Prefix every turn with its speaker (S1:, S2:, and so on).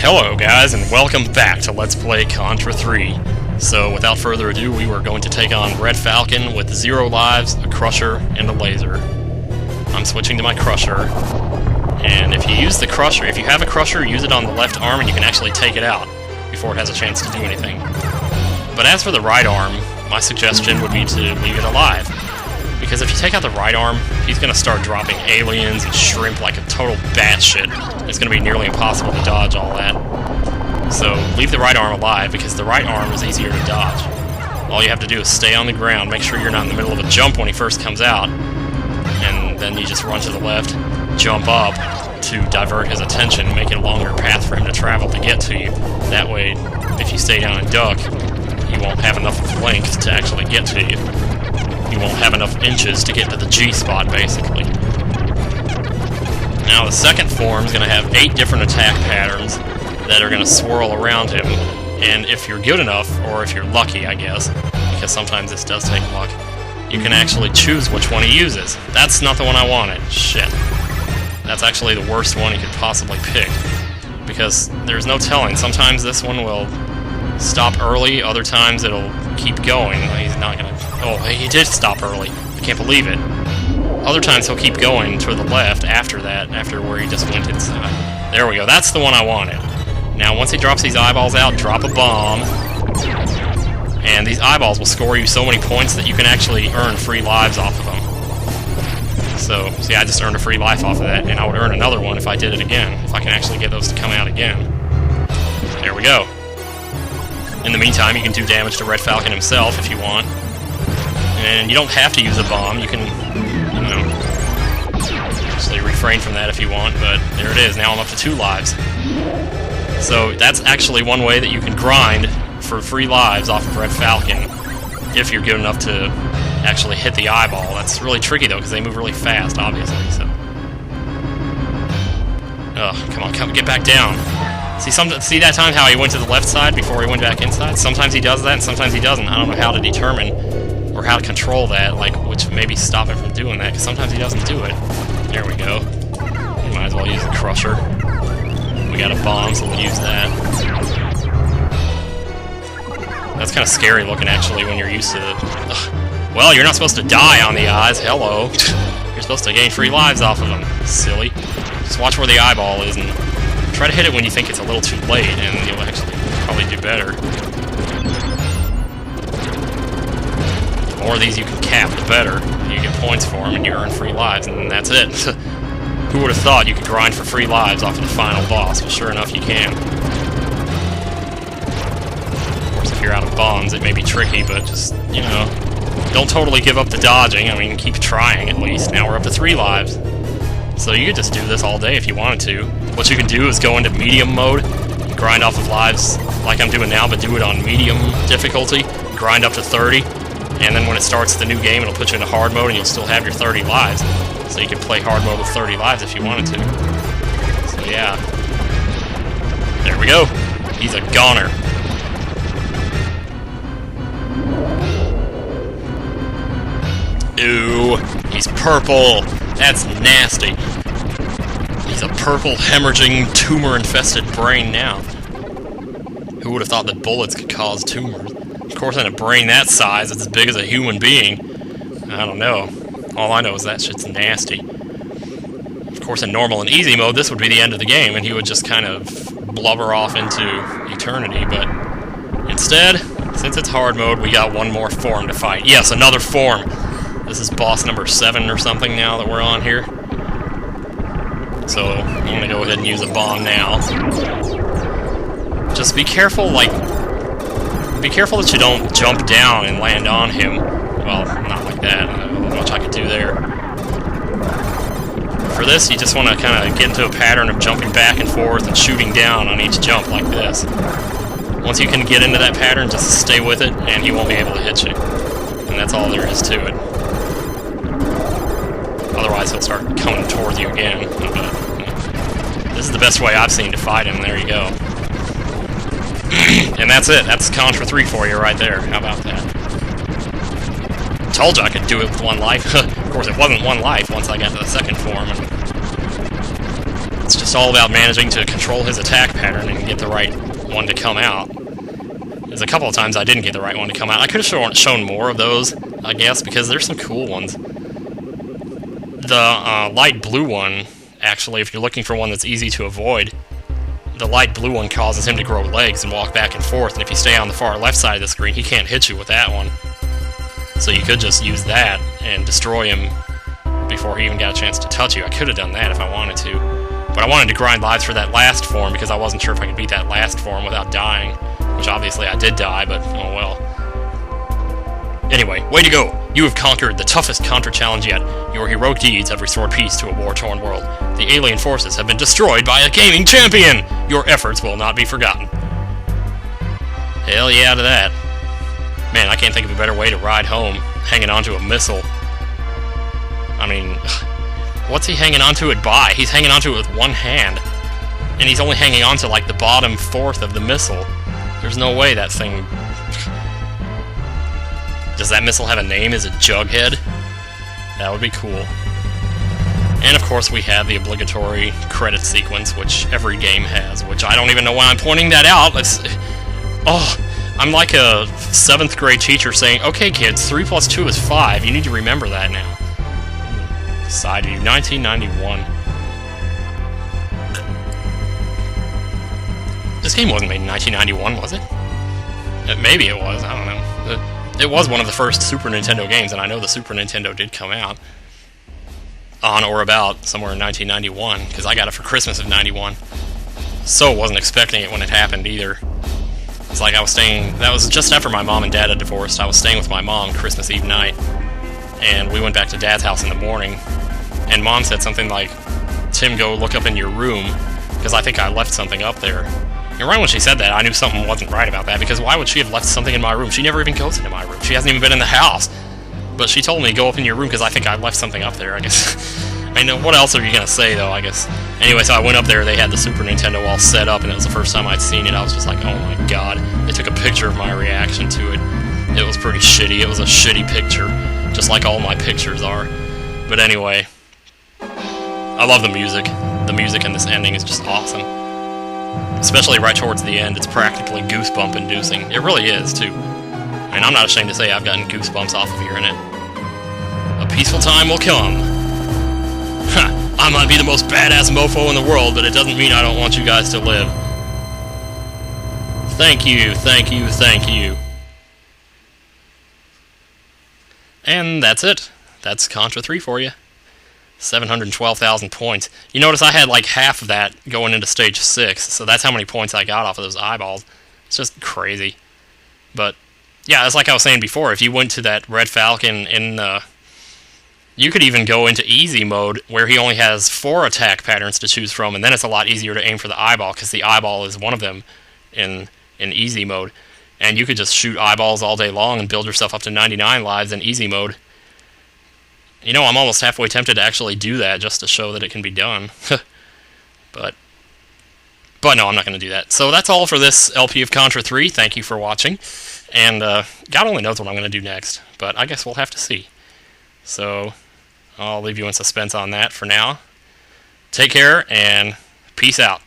S1: Hello guys, and welcome back to Let's Play Contra 3. So, without further ado, we were going to take on Red Falcon with 0 lives, a crusher, and a laser. I'm switching to my crusher, and if you use the crusher, if you have a crusher, use it on the left arm and you can actually take it out before it has a chance to do anything. But as for the right arm, my suggestion would be to leave it alive. Because if you take out the right arm, he's going to start dropping aliens and shrimp like a total batshit. It's going to be nearly impossible to dodge all that. So leave the right arm alive, because the right arm is easier to dodge. All you have to do is stay on the ground, make sure you're not in the middle of a jump when he first comes out, and then you just run to the left, jump up to divert his attention, make it a longer path for him to travel to get to you. That way, if you stay down and duck, he won't have enough length to actually get to you. You won't have enough inches to get to the G spot, basically. Now, the second form is going to have 8 different attack patterns that are going to swirl around him. And if you're good enough, or if you're lucky, I guess, because sometimes this does take luck, you can actually choose which one he uses. That's not the one I wanted. Shit. That's actually the worst one he could possibly pick. Because there's no telling. Sometimes this one will stop early, other times it'll keep going. He's not gonna... Oh, he did stop early. I can't believe it. Other times he'll keep going to the left after that, after where he just went inside. There we go, that's the one I wanted. Now, once he drops these eyeballs out, drop a bomb. And these eyeballs will score you so many points that you can actually earn free lives off of them. So, see, I just earned a free life off of that, and I would earn another one if I did it again, if I can actually get those to come out again. There we go. In the meantime, you can do damage to Red Falcon himself if you want. And you don't have to use a bomb, you can, you know, actually refrain from that if you want, but there it is, now I'm up to 2 lives. So that's actually one way that you can grind for free lives off of Red Falcon, if you're good enough to actually hit the eyeball. That's really tricky though, because they move really fast, obviously, so... Ugh, come on, get back down. See that time how he went to the left side before he went back inside? Sometimes he does that, and sometimes he doesn't. I don't know how to determine, or how to control that, like, which maybe stop him from doing that, because sometimes he doesn't do it. There we go. We might as well use the crusher. We got a bomb, so we'll use that. That's kind of scary looking, actually, when you're used to... Ugh. Well, you're not supposed to die on the eyes, hello. You're supposed to gain free lives off of them, silly. Just watch where the eyeball is, and try to hit it when you think it's a little too late, and you'll actually probably do better. The more of these you can cap, the better. You get points for them, and you earn free lives, and that's it. Who would have thought you could grind for free lives off of the final boss? Well, sure enough, you can. Of course, if you're out of bombs, it may be tricky, but just, you know, don't totally give up the dodging. I mean, keep trying, at least. Now we're up to 3 lives. So you could just do this all day if you wanted to. What you can do is go into medium mode, grind off of lives like I'm doing now, but do it on medium difficulty, grind up to 30, and then when it starts the new game, it'll put you into hard mode and you'll still have your 30 lives. So you can play hard mode with 30 lives if you wanted to. So yeah. There we go. He's a goner. Ew. He's purple. That's nasty. He's a purple, hemorrhaging, tumor-infested brain now. Who would have thought that bullets could cause tumors? Of course, in a brain that size, it's as big as a human being. I don't know. All I know is that shit's nasty. Of course, in normal and easy mode, this would be the end of the game, and he would just kind of blubber off into eternity, but instead, since it's hard mode, we got one more form to fight. Yes, another form! This is boss number 7 or something now that we're on here. So, I'm gonna go ahead and use a bomb now. Just be careful, like... Be careful that you don't jump down and land on him. Well, not like that. I don't know much I could do there. For this, you just want to kind of get into a pattern of jumping back and forth and shooting down on each jump like this. Once you can get into that pattern, just stay with it, and he won't be able to hit you. And that's all there is to it. Otherwise, he'll start coming towards you again. But this is the best way I've seen to fight him. There you go. And that's it. That's Contra 3 for you right there. How about that? Told you I could do it with 1 life. Of course, it wasn't 1 life once I got to the second form. It's just just all about managing to control his attack pattern and get the right one to come out. There's a couple of times I didn't get the right one to come out. I could have shown more of those, I guess, because there's some cool ones. The light blue one, actually, if you're looking for one that's easy to avoid, the light blue one causes him to grow legs and walk back and forth, and if you stay on the far left side of the screen, he can't hit you with that one. So you could just use that and destroy him before he even got a chance to touch you. I could have done that if I wanted to. But I wanted to grind lives for that last form because I wasn't sure if I could beat that last form without dying. Which obviously I did die, but oh well. Anyway, way to go! You have conquered the toughest Contra challenge yet. Your heroic deeds have restored peace to a war-torn world. The alien forces have been destroyed by a gaming champion! Your efforts will not be forgotten. Hell yeah to that. Man, I can't think of a better way to ride home, hanging onto a missile. I mean, what's he hanging onto it by? He's hanging onto it with one hand. And he's only hanging onto, like, the bottom fourth of the missile. There's no way that thing... Does that missile have a name? Is it Jughead? That would be cool. And of course we have the obligatory credit sequence, which every game has, which I don't even know why I'm pointing that out. Oh, I'm like a 7th grade teacher saying, okay kids, 3 plus 2 is 5, you need to remember that now. Side view, 1991. This game wasn't made in 1991, was it? Maybe it was, I don't know. It was one of the first Super Nintendo games, and I know the Super Nintendo did come out on or about somewhere in 1991, because I got it for Christmas of 91. So wasn't expecting it when it happened either. It's like I was staying, that was just after my mom and dad had divorced. I was staying with my mom Christmas Eve night, and we went back to Dad's house in the morning, and Mom said something like, Tim, go look up in your room, because I think I left something up there. And right when she said that, I knew something wasn't right about that, because why would she have left something in my room? She never even goes into my room. She hasn't even been in the house. But she told me, go up in your room, because I think I left something up there, I guess. I know, what else are you going to say, though, I guess. Anyway, so I went up there, they had the Super Nintendo all set up, and it was the first time I'd seen it. I was just like, oh my god. They took a picture of my reaction to it. It was pretty shitty. It was a shitty picture, just like all my pictures are. But anyway, I love the music. The music in this ending is just awesome. Especially right towards the end, it's practically goosebump-inducing. It really is, too. And I'm not ashamed to say I've gotten goosebumps off of hearing it. A peaceful time will come. Ha! I might be the most badass mofo in the world, but it doesn't mean I don't want you guys to live. Thank you, thank you, thank you. And that's it. That's Contra 3 for you. 712,000 points. You notice I had like half of that going into stage 6, so that's how many points I got off of those eyeballs. It's just crazy. But yeah, it's like I was saying before, if you went to that Red Falcon in you could even go into easy mode where he only has 4 attack patterns to choose from, and then it's a lot easier to aim for the eyeball, because the eyeball is one of them in easy mode. And you could just shoot eyeballs all day long and build yourself up to 99 lives in easy mode. You know, I'm almost halfway tempted to actually do that just to show that it can be done. But no, I'm not going to do that. So that's all for this LP of Contra 3. Thank you for watching. And God only knows what I'm going to do next, but I guess we'll have to see. So I'll leave you in suspense on that for now. Take care, and peace out.